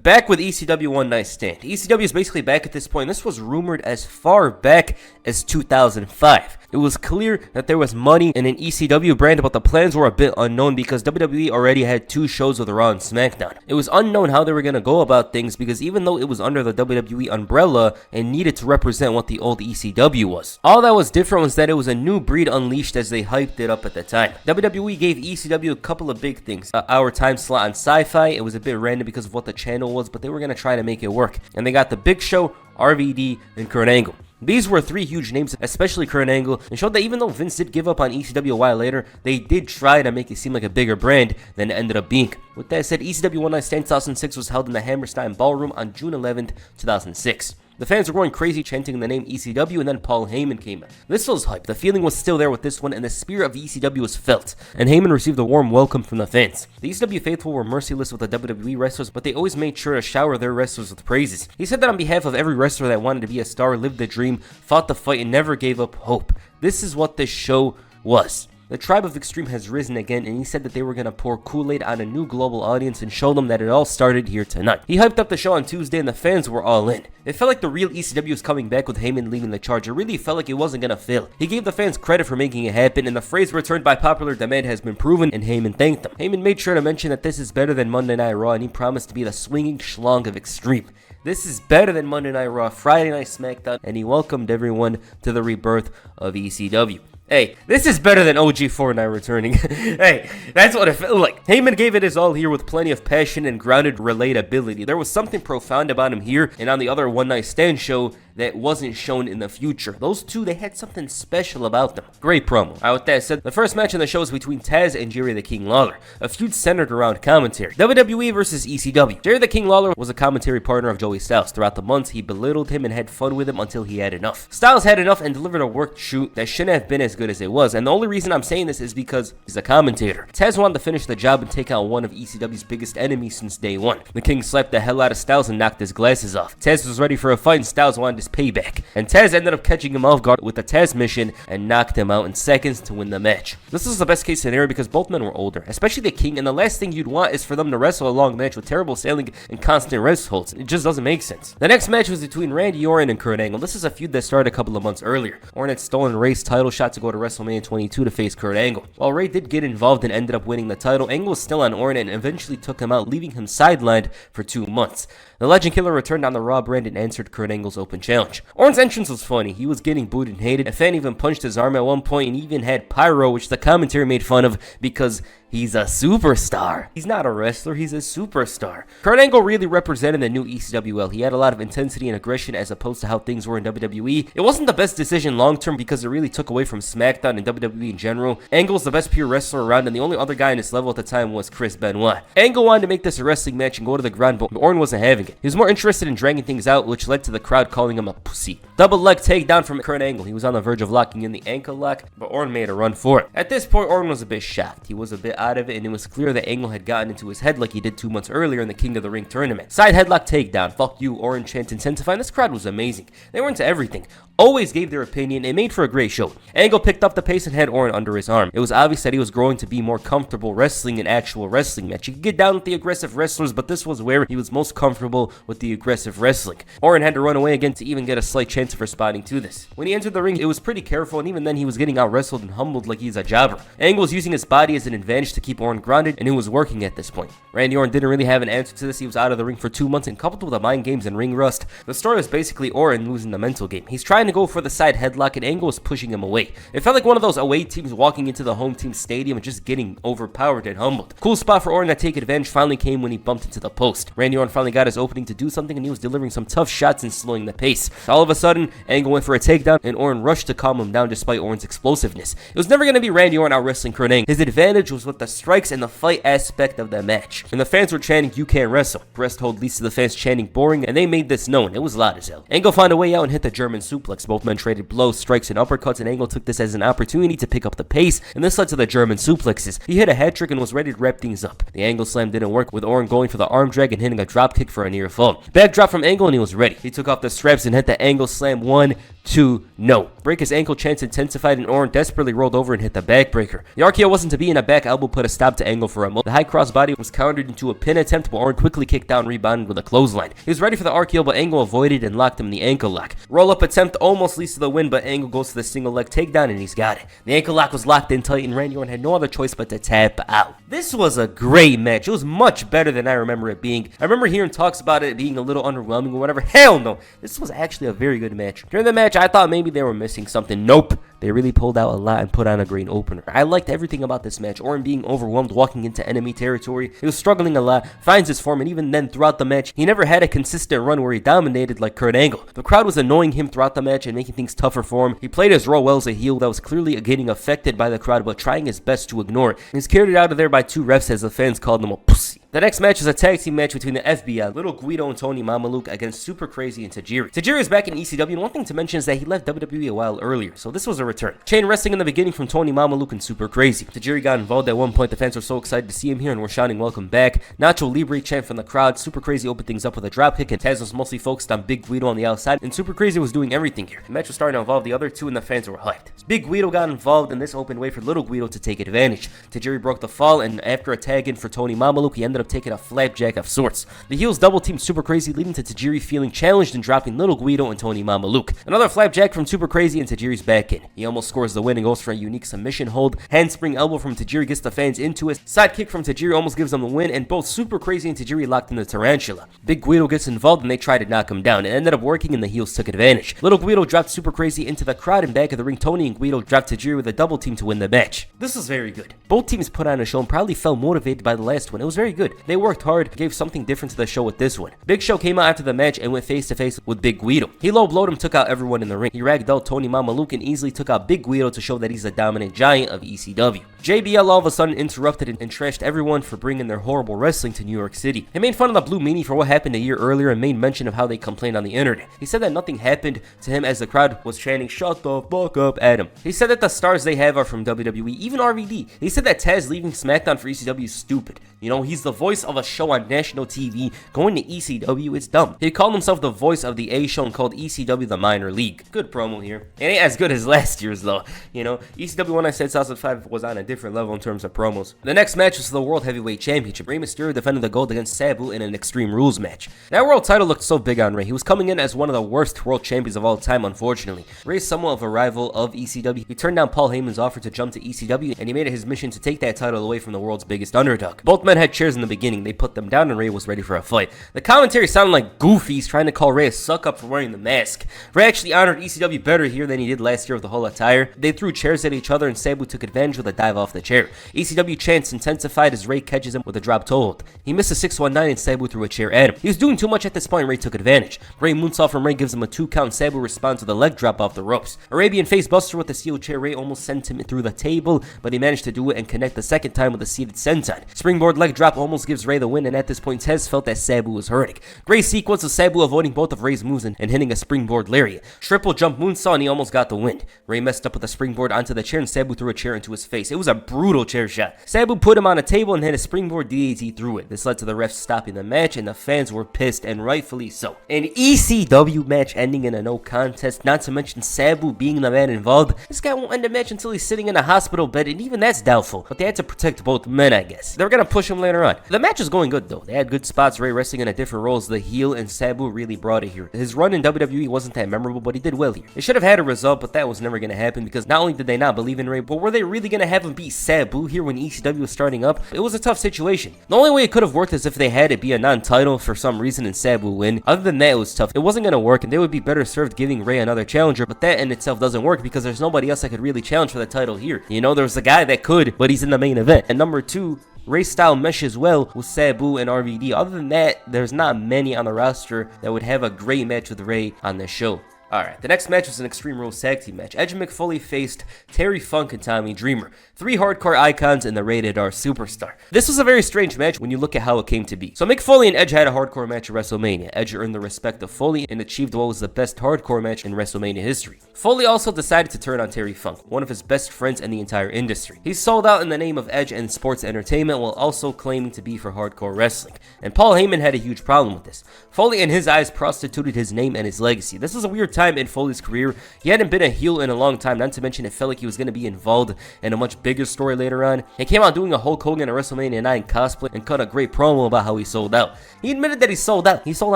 Back with ECW One Night Stand. ECW is basically back at this point. This was rumored as far back as 2005. It was clear that there was money in an ECW brand, but the plans were a bit unknown because WWE already had 2 shows with Raw and SmackDown. It was unknown how they were going to go about things because even though it was under the WWE umbrella, it needed to represent what the old ECW was. All that was different was that it was a new breed unleashed as they hyped it up at the time. WWE gave ECW a couple of big things. Our time slot on Sci-Fi. It was a bit random because of what the channel was, but they were going to try to make it work. And they got the Big Show, RVD, and Kurt Angle. These were 3 huge names, especially Kurt Angle, and showed that even though Vince did give up on ECW a while later, they did try to make it seem like a bigger brand than it ended up being. With that said, ECW One Night Stand 2006 was held in the Hammerstein Ballroom on June 11th, 2006. The fans were going crazy chanting the name ECW, and then Paul Heyman came in. This was hype. The feeling was still there with this one, and the spirit of ECW was felt, and Heyman received a warm welcome from the fans. The ECW faithful were merciless with the WWE wrestlers, but they always made sure to shower their wrestlers with praises. He said that on behalf of every wrestler that wanted to be a star, lived the dream, fought the fight, and never gave up hope. This is what this show was. The Tribe of Extreme has risen again, and he said that they were going to pour Kool-Aid on a new global audience and show them that it all started here tonight. He hyped up the show on Tuesday, and the fans were all in. It felt like the real ECW was coming back with Heyman leading the charge. It really felt like it wasn't going to fail. He gave the fans credit for making it happen, and the phrase returned by popular demand has been proven, and Heyman thanked them. Heyman made sure to mention that this is better than Monday Night Raw, and he promised to be the swinging schlong of Extreme. This is better than Monday Night Raw, Friday Night SmackDown, and he welcomed everyone to the rebirth of ECW. Hey, this is better than OG49 returning. Hey, that's what it felt like. Heyman gave it his all here with plenty of passion and grounded relatability. There was something profound about him here and on the other One Night Stand show that wasn't shown in the future. Those two, they had something special about them. Great promo. With that said, the first match in the show was between Taz and Jerry the King Lawler, a feud centered around commentary. WWE versus ECW. Jerry the King Lawler was a commentary partner of Joey Styles. Throughout the months, he belittled him and had fun with him until he had enough. Styles had enough and delivered a worked shoot that shouldn't have been as good as it was, and the only reason I'm saying this is because he's a commentator. Taz wanted to finish the job and take out one of ECW's biggest enemies since day one. The King slapped the hell out of Styles and knocked his glasses off. Taz was ready for a fight and Styles wanted his payback, and Taz ended up catching him off guard with the Taz mission and knocked him out in seconds to win the match. This was the best case scenario because both men were older, especially the King, and the last thing you'd want is for them to wrestle a long match with terrible selling and constant rest holds. It just doesn't make sense. The next match was between Randy Orton and Kurt Angle. This is a feud that started a couple of months earlier. Orton had stolen Ray's title shot to go to WrestleMania 22 to face Kurt Angle. While Ray did get involved and ended up winning the title, Angle was still on Orton and eventually took him out, leaving him sidelined for 2 months. The Legend Killer returned on the Raw brand and answered Kurt Angle's open challenge. Orton's entrance was funny. He was getting booed and hated. A fan even punched his arm at one point and even had pyro, which the commentary made fun of because he's a superstar. He's not a wrestler, he's a superstar. Kurt Angle really represented the new ECWL. He had a lot of intensity and aggression as opposed to how things were in WWE. It wasn't the best decision long term because it really took away from SmackDown and WWE in general. Angle's the best pure wrestler around, and the only other guy in his level at the time was Chris Benoit. Angle wanted to make this a wrestling match and go to the ground, but Orton wasn't having it. He was more interested in dragging things out, which led to the crowd calling him a pussy. Double leg takedown from Kurt Angle. He was on the verge of locking in the ankle lock, but Orton made a run for it. At this point, Orton was a bit shocked. He was a bit out of it, and it was clear that Angle had gotten into his head like he did 2 months earlier in the King of the Ring tournament. Side headlock takedown. Fuck you, Orton chant intensifying. This crowd was amazing. They were into everything. Always gave their opinion. It made for a great show. Angle picked up the pace and had Orton under his arm. It was obvious that he was growing to be more comfortable wrestling an actual wrestling match. He could get down with the aggressive wrestlers, but this was where he was most comfortable with the aggressive wrestling. Orton had to run away again to even get a slight chance of responding to this. When he entered the ring, it was pretty careful, and even then he was getting out wrestled and humbled like he's a jobber. Angle was using his body as an advantage to keep Orton grounded, and it was working at this point. Randy Orton didn't really have an answer to this. He was out of the ring for 2 months, and coupled with the mind games and ring rust, the story was basically Orton losing the mental game. He's trying to go for the side headlock, and Angle was pushing him away. It felt like one of those away teams walking into the home team stadium and just getting overpowered and humbled. Cool spot for Orton to take advantage finally came when he bumped into the post. Randy Orton finally got his opening to do something, and he was delivering some tough shots and slowing the pace. All of a sudden, Angle went for a takedown, and Orton rushed to calm him down despite Orton's explosiveness. It was never going to be Randy Orton out wrestling Kurt Angle. His advantage was with the strikes and the fight aspect of the match. And the fans were chanting, "You can't wrestle." Rest hold leads to the fans chanting, "Boring," and they made this known. It was loud as hell. Angle found a way out and hit the German suplex. suplex. Both men traded blows, strikes, and uppercuts, and Angle took this as an opportunity to pick up the pace, and this led to the German suplexes. He hit a hat trick and was ready to wrap things up. The Angle slam didn't work, with Orton going for the arm drag and hitting a drop kick for a near fall. Backdrop from Angle and he was ready. He took off the straps and hit the Angle slam. 1, 2, no. Break his ankle chance intensified and Orton desperately rolled over and hit the backbreaker. The RKO wasn't to be, and a back elbow put a stop to Angle for a moment. The high crossbody was countered into a pin attempt, but Orton quickly kicked down, rebounded with a clothesline. He was ready for the RKO, but Angle avoided and locked him in the ankle lock. Roll up attempt almost leads to the win, but Angle goes to the single leg takedown and he's got it. The ankle lock was locked in tight and Randy Orton had no other choice but to tap out. This was a great match. It was much better than I remember it being. I remember hearing talks about it being a little underwhelming or whatever. Hell no. This was actually a very good match. During the match, I thought maybe they were missing something. Nope. They really pulled out a lot and put on a great opener. I liked everything about this match. Orton being overwhelmed, walking into enemy territory. He was struggling a lot, finds his form, and even then throughout the match, he never had a consistent run where he dominated like Kurt Angle. The crowd was annoying him throughout the match and making things tougher for him. He played his role well as a heel that was clearly getting affected by the crowd, but trying his best to ignore it. He was carried out of there by 2 refs as the fans called him a pussy. The next match was a tag team match between the FBI, Little Guido and Tony Mamaluke against Super Crazy and Tajiri. Tajiri is back in ECW, and one thing to mention is that he left WWE a while earlier, so this was a return. Chain wrestling in the beginning from Tony Mamaluke and Super Crazy. Tajiri got involved at one point. The fans were so excited to see him here and were shouting welcome back. Nacho Libre chant from the crowd. Super Crazy opened things up with a dropkick, and Taz was mostly focused on Big Guido on the outside, and Super Crazy was doing everything here. The match was starting to involve the other two, and the fans were hyped. Big Guido got involved, and this opened way for Little Guido to take advantage. Tajiri broke the fall, and after a tag in for Tony Mamaluke, he ended up taking a flapjack of sorts. The heels double teamed Super Crazy, leading to Tajiri feeling challenged and dropping Little Guido and Tony Mamaluke. Another flapjack from Super Crazy and Tajiri's back in. He almost scores the win and goes for a unique submission hold. Handspring elbow from Tajiri gets the fans into it. Side kick from Tajiri almost gives them the win, and both Super Crazy and Tajiri locked in the tarantula. Big Guido gets involved and they try to knock him down. It ended up working and the heels took advantage. Little Guido dropped Super Crazy into the crowd, and back of the ring, Tony and Guido dropped Tajiri with a double team to win the match. This was very good. Both teams put on a show and probably felt motivated by the last one. It was very good. They worked hard, gave something different to the show with this one. Big Show came out after the match and went face to face with Big Guido. He low blowed him, took out everyone in the ring. He ragdolled Tony Mamaluke and easily took out Big Guido to show that he's the dominant giant of ECW. JBL all of a sudden interrupted and trashed everyone for bringing their horrible wrestling to New York City. He made fun of the Blue Meanie for what happened a year earlier and made mention of how they complained on the internet. He said that nothing happened to him as the crowd was chanting "shut the fuck up" at him. He said that the stars they have are from WWE, even RVD. He said that Taz leaving SmackDown for ECW is stupid. You know, he's the voice of a show on national TV. Going to ECW is dumb. He called himself the voice of the A show and called ECW the minor league. Good promo here. It ain't as good as last year's though. You know, ECW One Night Stand 2005 was on a different level in terms of promos. The next match was the World Heavyweight Championship. Rey Mysterio defended the gold against Sabu in an Extreme Rules match. That world title looked so big on Rey. He was coming in as one of the worst world champions of all time, unfortunately. Rey's somewhat of a rival of ECW. He turned down Paul Heyman's offer to jump to ECW, and he made it his mission to take that title away from the world's biggest underdog. Both men had chairs in the beginning. They put them down and Rey was ready for a fight. The commentary sounded like goofies trying to call Rey a suck-up for wearing the mask. Rey actually honored ECW better here than he did last year with the whole attire. They threw chairs at each other and Sabu took advantage with a dive off the chair. ECW chants intensified as Rey catches him with a drop toe hold. He missed a 619 and Sabu threw a chair at him. He was doing too much at this point. Rey took advantage. Rey moonsault from Rey gives him a 2 count. Sabu responds with a leg drop off the ropes. Arabian face buster with the steel chair. Rey almost sent him through the table, but he managed to do it and connect the second time with a seated senton. Springboard leg drop almost gives Rey the win, and at this point Tez felt that Sabu was hurting. Great sequence of Sabu avoiding both of Rey's moves and hitting a springboard lariat. Triple jump moonsault and he almost got the win. Rey messed up with a springboard onto the chair and Sabu threw a chair into his face. It was a brutal chair shot. Sabu put him on a table and hit a springboard DDT through it. This led to the refs stopping the match and the fans were pissed, and rightfully so. An ECW match ending in a no contest, not to mention Sabu being the man involved. This guy won't end the match until he's sitting in a hospital bed, and even that's doubtful. But they had to protect both men, I guess. They're gonna push him later on. The match is going good though. They had good spots. Rey wrestling in a different role as the heel, and Sabu really brought it here. His run in WWE wasn't that memorable, but he did well here. They should have had a result, but that was never gonna happen because not only did they not believe in Rey, but were they really gonna have him beat Sabu here when ECW was starting up? It was a tough situation. The only way it could have worked is if they had it be a non-title for some reason and Sabu win. Other than that, it was tough. It wasn't gonna work, and they would be better served giving Rey another challenger, but that in itself doesn't work because there's nobody else that could really challenge for the title here. You know, there's a guy that could, but he's in the main event. And number two, Rey's style meshes well with Sabu and RVD. Other than that, there's not many on the roster that would have a great match with Rey on this show. Alright, the next match was an Extreme Rules Tag Team match. Edge and Mick Foley faced Terry Funk and Tommy Dreamer, 3 hardcore icons and the Rated R Superstar. This was a very strange match when you look at how it came to be. So Mick Foley and Edge had a hardcore match at WrestleMania. Edge earned the respect of Foley and achieved what was the best hardcore match in WrestleMania history. Foley also decided to turn on Terry Funk, one of his best friends in the entire industry. He sold out in the name of Edge and sports entertainment while also claiming to be for hardcore wrestling. And Paul Heyman had a huge problem with this. Foley in his eyes prostituted his name and his legacy. This was a weird time in Foley's career. He hadn't been a heel in a long time, not to mention it felt like he was going to be involved in a much bigger story later on. He came out doing a Hulk Hogan at WrestleMania 9 cosplay and cut a great promo about how he sold out. He admitted that he sold out. He sold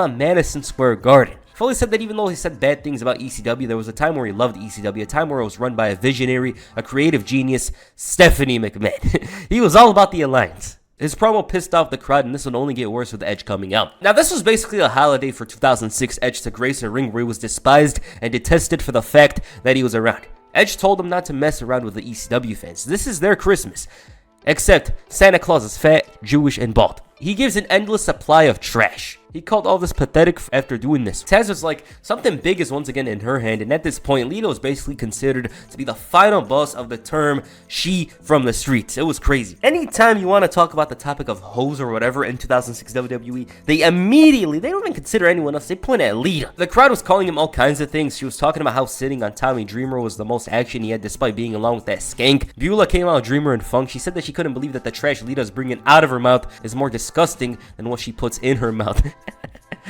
out Madison Square Garden. Foley said that even though he said bad things about ECW, there was a time where he loved ECW, a time where it was run by a visionary, a creative genius, Stephanie McMahon. He was all about the alliance. His promo pissed off the crowd, and this would only get worse with Edge coming out. Now, this was basically a holiday for 2006 Edge to grace a ring where he was despised and detested for the fact that he was around. Edge told him not to mess around with the ECW fans. This is their Christmas. Except Santa Claus is fat, Jewish, and bald. He gives an endless supply of trash. He called all this pathetic after doing this. Taz was like, something big is once again in her hand, and at this point, Lita is basically considered to be the final boss of the term she from the streets. It was crazy. Anytime you want to talk about the topic of hoes or whatever in 2006 WWE, they don't even consider anyone else. They point at Lita. The crowd was calling him all kinds of things. She was talking about how sitting on Tommy Dreamer was the most action he had despite being along with that skank. Beulah came out Dreamer and Funk. She said that she couldn't believe that the trash Lita is bringing out of her mouth is more disgusting than what she puts in her mouth.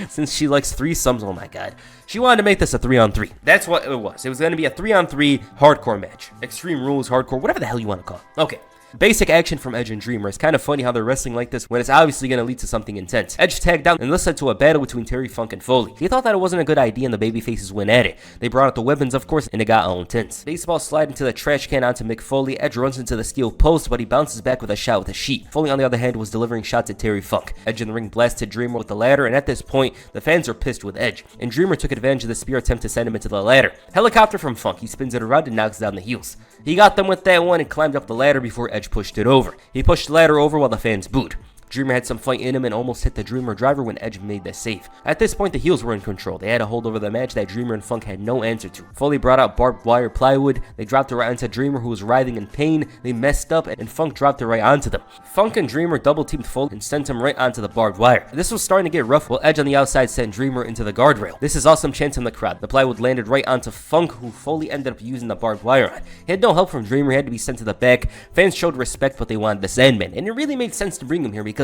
Since she likes threesomes, oh my god. She wanted to make this a 3-on-3. That's what it was. It was going to be a 3-on-3 hardcore match. Extreme Rules, hardcore, whatever the hell you want to call it. Okay. Basic action from Edge and Dreamer. It's kind of funny how they're wrestling like this when it's obviously going to lead to something intense. Edge tagged out and this led to a battle between Terry Funk and Foley. He thought that it wasn't a good idea and the babyfaces went at it. They brought out the weapons, of course, and it got all intense. Baseball slide into the trash can onto Mick Foley. Edge runs into the steel post, but he bounces back with a shot with a sheet. Foley, on the other hand, was delivering shots at Terry Funk. Edge in the ring blasted Dreamer with the ladder, and at this point, the fans are pissed with Edge. And Dreamer took advantage of the spear attempt to send him into the ladder. Helicopter from Funk. He spins it around and knocks down the heels. He got them with that one and climbed up the ladder before Edge pushed it over. He pushed the ladder over while the fans booed. Dreamer had some fight in him and almost hit the Dreamer driver when Edge made the save. At this point, the heels were in control. They had a hold over the match that Dreamer and Funk had no answer to. Foley brought out barbed wire plywood. They dropped it right onto Dreamer, who was writhing in pain. They messed up, and Funk dropped it right onto them. Funk and Dreamer double-teamed Foley and sent him right onto the barbed wire. This was starting to get rough while Edge on the outside sent Dreamer into the guardrail. This is awesome chance in the crowd. The plywood landed right onto Funk, who Foley ended up using the barbed wire on. He had no help from Dreamer. He had to be sent to the back. Fans showed respect, but they wanted the Sandman. And it really made sense to bring him here because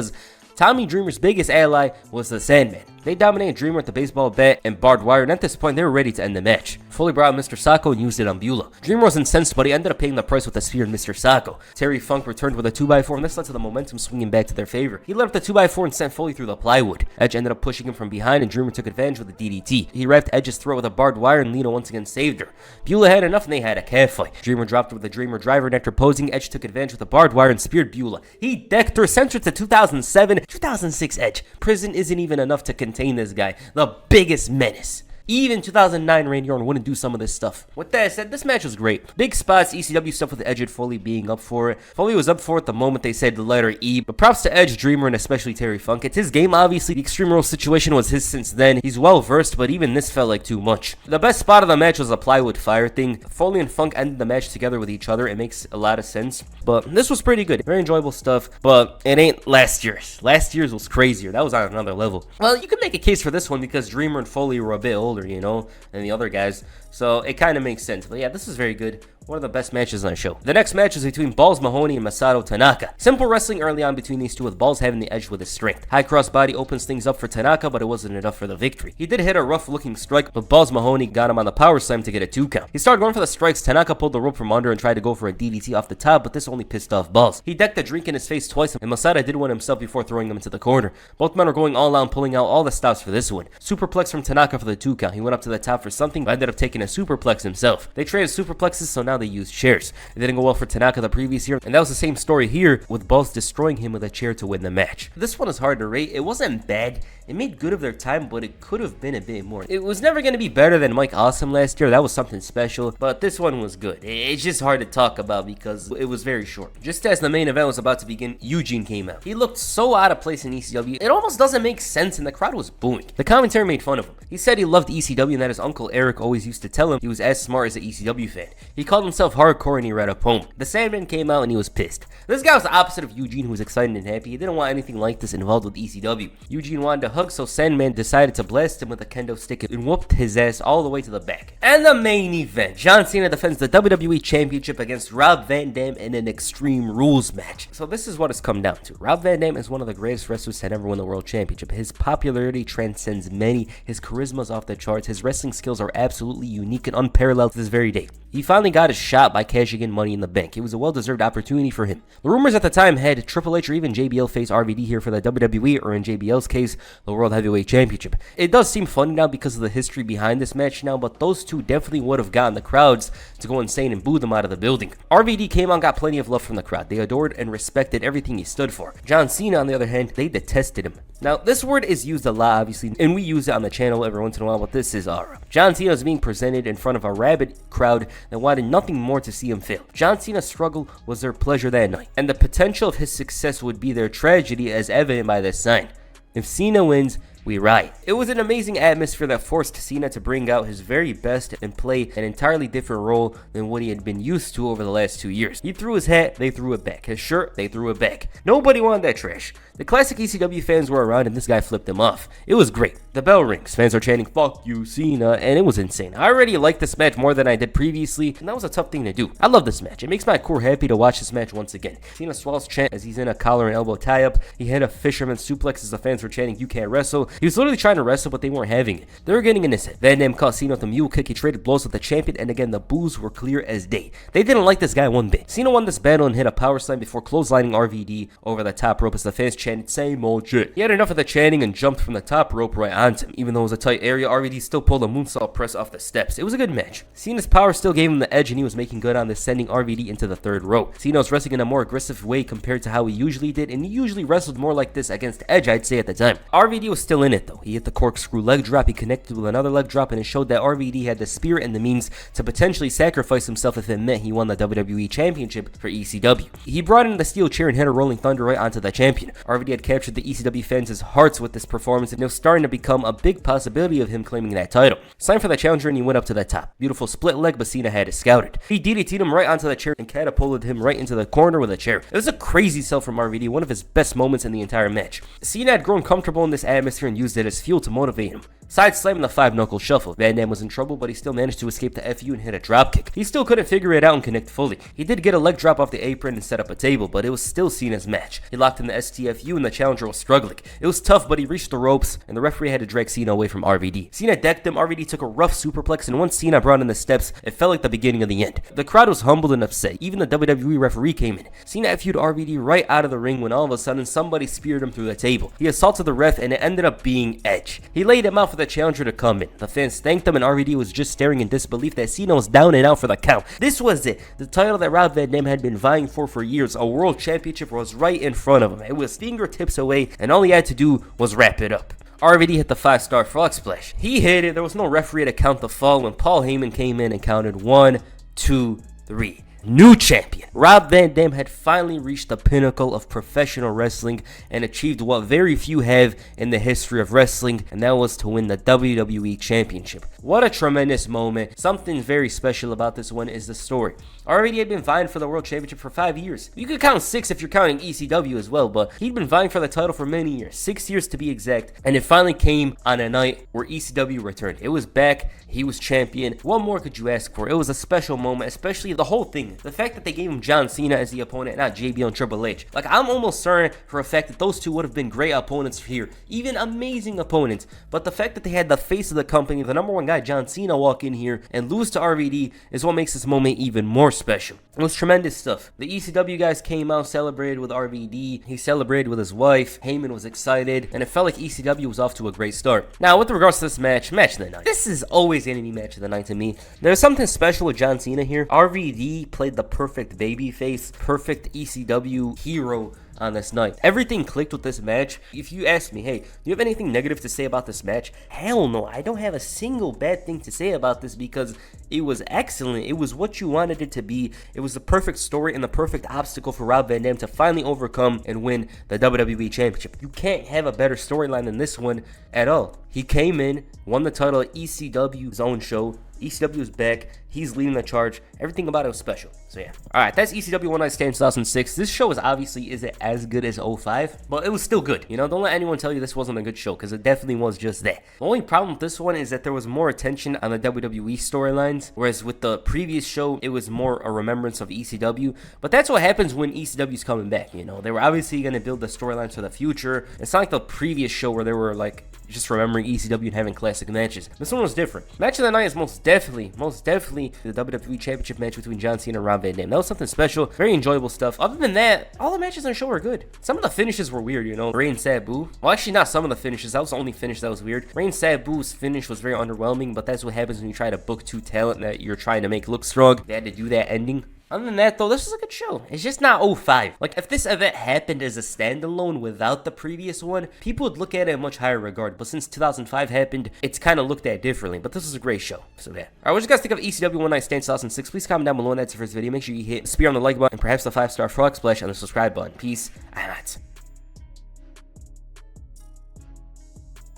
Tommy Dreamer's biggest ally was the Sandman. They dominated Dreamer with the baseball bat and barbed wire, and at this point, they were ready to end the match. Foley brought out Mr. Sacco and used it on Beulah. Dreamer was incensed, but he ended up paying the price with a spear and Mr. Sacco. Terry Funk returned with a 2x4, and this led to the momentum swinging back to their favor. He led up the 2x4 and sent Foley through the plywood. Edge ended up pushing him from behind, and Dreamer took advantage with a DDT. He wrapped Edge's throat with a barbed wire, and Lita once again saved her. Beulah had enough, and they had a calf fight. Dreamer dropped her with a Dreamer driver, and after posing, Edge took advantage with a barbed wire and speared Beulah. He decked her, sent her to 2007, 2006 Edge. Prison isn't even enough to contain this guy. The biggest menace. Even 2009 Randy Orton wouldn't do some of this stuff. With that said, this match was great. Big spots, ECW stuff with Edge and Foley being up for it. Foley was up for it the moment they said the letter E, but props to Edge, Dreamer, and especially Terry Funk. It's his game, obviously. The Extreme Rules situation was his since then. He's well versed, but even this felt like too much. The best spot of the match was a plywood fire thing. Foley and Funk ended the match together with each other. It makes a lot of sense, but this was pretty good. Very enjoyable stuff, but it ain't last year's. Last year's was crazier. That was on another level. Well, you could make a case for this one because Dreamer and Foley were a bit older, you know, than the other guys, so it kind of makes sense. But yeah, this is very good. One of the best matches on the show. The next match is between Balls Mahoney and Masato Tanaka. Simple wrestling early on between these two, with Balls having the edge with his strength. High cross body opens things up for Tanaka, but it wasn't enough for the victory. He did hit a rough looking strike, but Balls Mahoney got him on the power slam to get a 2 count. He started going for the strikes. Tanaka pulled the rope from under and tried to go for a DDT off the top, but this only pissed off Balls. He decked a drink in his face twice, and Masato did one himself before throwing him into the corner. Both men are going all out and pulling out all the stops for this one. Superplex from Tanaka for the 2 count. He went up to the top for something, but ended up taking a superplex himself. They traded superplexes, so now how they used chairs. It didn't go well for Tanaka the previous year, and that was the same story here, with Boss destroying him with a chair to win the match. This one is hard to rate. It wasn't bad. It made good of their time, but it could have been a bit more. It was never going to be better than Mike Awesome last year. That was something special, but this one was good. It's just hard to talk about because it was very short. Just as the main event was about to begin, Eugene came out. He looked so out of place in ECW. It almost doesn't make sense, and the crowd was booing. The commentary made fun of him. He said he loved ECW and that his uncle Eric always used to tell him he was as smart as an ECW fan. He called himself hardcore and he read a poem. The Sandman came out and he was pissed. This guy was the opposite of Eugene, who was excited and happy. He didn't want anything like this involved with ECW. Eugene wanted to hug, so Sandman decided to blast him with a kendo stick and whooped his ass all the way to the back. And the main event, John Cena defends the WWE Championship against Rob Van Dam in an Extreme Rules match. So this is what it's come down to. Rob Van Dam is one of the greatest wrestlers to ever win the World Championship. His popularity transcends many. His charisma is off the charts. His wrestling skills are absolutely unique and unparalleled to this very day. He finally got his shot by cashing in Money in the Bank. It was a well-deserved opportunity for him. The rumors at the time had Triple H or even JBL face RVD here for the WWE, or in JBL's case, the World Heavyweight Championship. It does seem funny now because of the history behind this match now, but those two definitely would have gotten the crowds to go insane and boo them out of the building. RVD came on, got plenty of love from the crowd. They adored and respected everything he stood for. John Cena, on the other hand, they detested him. Now, this word is used a lot, obviously, and we use it on the channel every once in a while, but this is aura. John Cena is being presented in front of a rabid crowd that wanted nothing more to see him fail. John Cena's struggle was their pleasure that night, and the potential of his success would be their tragedy, as evident by this sign. If Cena wins, we riot. It was an amazing atmosphere that forced Cena to bring out his very best and play an entirely different role than what he had been used to over the last 2 years. He threw his hat, they threw it back. His shirt, they threw it back. Nobody wanted that trash. The classic ECW fans were around and this guy flipped them off. It was great. The bell rings, fans are chanting, "Fuck you, Cena," and it was insane. I already liked this match more than I did previously, and that was a tough thing to do. I love this match. It makes my core happy to watch this match once again. Cena swallows chant as he's in a collar and elbow tie-up. He had a fisherman suplex as the fans were chanting, "You can't wrestle." He was literally trying to wrestle, but they weren't having it. They were getting in his head. Van Dam caught Cena with a mule kick. He traded blows with the champion, and again, the boos were clear as day. They didn't like this guy one bit. Cena won this battle and hit a power slam before clotheslining RVD over the top rope as the fans chanted, "Same old shit." He had enough of the chanting and jumped from the top rope right onto him. Even though it was a tight area, RVD still pulled a moonsault press off the steps. It was a good match. Cena's power still gave him the edge, and he was making good on this, sending RVD into the third row. Cena was wrestling in a more aggressive way compared to how he usually did, and he usually wrestled more like this against Edge, I'd say, at the time. RVD was still in it, though. He hit the corkscrew leg drop, he connected with another leg drop, and it showed that RVD had the spirit and the means to potentially sacrifice himself if it meant he won the WWE Championship for ECW. He brought in the steel chair and hit a rolling thunder right onto the champion. RVD had captured the ECW fans' hearts with this performance, and it was starting to become a big possibility of him claiming that title. Signed for the challenger, and he went up to the top. Beautiful split leg, but Cena had it scouted. He DDT'd him right onto the chair and catapulted him right into the corner with a chair. It was a crazy sell from RVD, one of his best moments in the entire match. Cena had grown comfortable in this atmosphere and used it as fuel to motivate him. Side slamming the 5-knuckle shuffle. Van Dam was in trouble, but he still managed to escape the FU and hit a dropkick. He still couldn't figure it out and connect fully. He did get a leg drop off the apron and set up a table, but it was still Cena's match. He locked in the STFU and the challenger was struggling. It was tough, but he reached the ropes, and the referee had to drag Cena away from RVD. Cena decked him, RVD took a rough superplex, and once Cena brought in the steps, it felt like the beginning of the end. The crowd was humbled and upset. Even the WWE referee came in. Cena FU'd RVD right out of the ring when all of a sudden somebody speared him through the table. He assaulted the ref, and it ended up being Edge. He laid him out for the challenger to come in. The fans thanked him, and RVD was just staring in disbelief that Cena was down and out for the count. This was it. The title that Rob Van Dam had been vying for years. A world championship was right in front of him. It was fingertips away, and all he had to do was wrap it up. RVD hit the 5-star frog splash. He hit it. There was no referee to count the fall when Paul Heyman came in and counted 1, 2, 3. New champion. Rob Van Dam had finally reached the pinnacle of professional wrestling and achieved what very few have in the history of wrestling, and that was to win the WWE Championship. What a tremendous moment. Something very special about this one is the story. RVD had been vying for the World Championship for 5 years. You could count 6 if you're counting ECW as well, but he'd been vying for the title for many years, 6 years to be exact, and it finally came on a night where ECW returned. It was back, he was champion. What more could you ask for? It was a special moment, especially the whole thing. The fact that they gave him John Cena as the opponent, not JBL and Triple H. Like, I'm almost certain for a fact that those two would have been great opponents here, even amazing opponents, but the fact that they had the face of the company, the #1 guy, John Cena, walk in here and lose to RVD is what makes this moment even more special. It was tremendous stuff. The ECW guys came out, celebrated with RVD. He celebrated with his wife. Heyman was excited, and it felt like ECW was off to a great start. Now, with regards to this match of the night. This is always going to be match of the night to me. There's something special with John Cena here. RVD played the perfect babyface, perfect ECW hero on this night. Everything clicked with this match. If you ask me, hey, do you have anything negative to say about this match? Hell no. I don't have a single bad thing to say about this because it was excellent. It was what you wanted it to be. It was the perfect story and the perfect obstacle for Rob Van Dam to finally overcome and win the WWE Championship. You can't have a better storyline than this one at all. He came in, won the title at ECW's own show. ECW is back. He's leading the charge. Everything about it was special. So yeah. Alright, that's ECW One Night Stand 2006. This show is obviously isn't as good as 05, but it was still good. You know, don't let anyone tell you this wasn't a good show, because it definitely was just that. The only problem with this one is that there was more attention on the WWE storylines, whereas with the previous show, it was more a remembrance of ECW. But that's what happens when ECW's coming back, you know. They were obviously going to build the storylines for the future. It's not like the previous show where they were like just remembering ECW and having classic matches. This one was different. Match of the night is most definitely the WWE Championship match between John Cena and Rob Van Dam. That was something special, very enjoyable stuff. Other than that, all the matches on the show were good. Some of the finishes were weird, you know. Reign Sabu. Well, actually, not some of the finishes. That was the only finish that was weird. Reign Sabu's finish was very underwhelming, but that's what happens when you try to book two talent that you're trying to make look strong. They had to do that ending. Other than that, though, this was a good show. It's just not 05. Like, if this event happened as a standalone without the previous one, people would look at it in much higher regard. But since 2005 happened, it's kind of looked at differently. But this was a great show. So, yeah. Alright, what do you guys think of ECW One Night Stand 2006? Please comment down below, and that's it for this video. Make sure you hit the spear on the like button and perhaps the 5-star frog splash on the subscribe button. Peace. I'm out.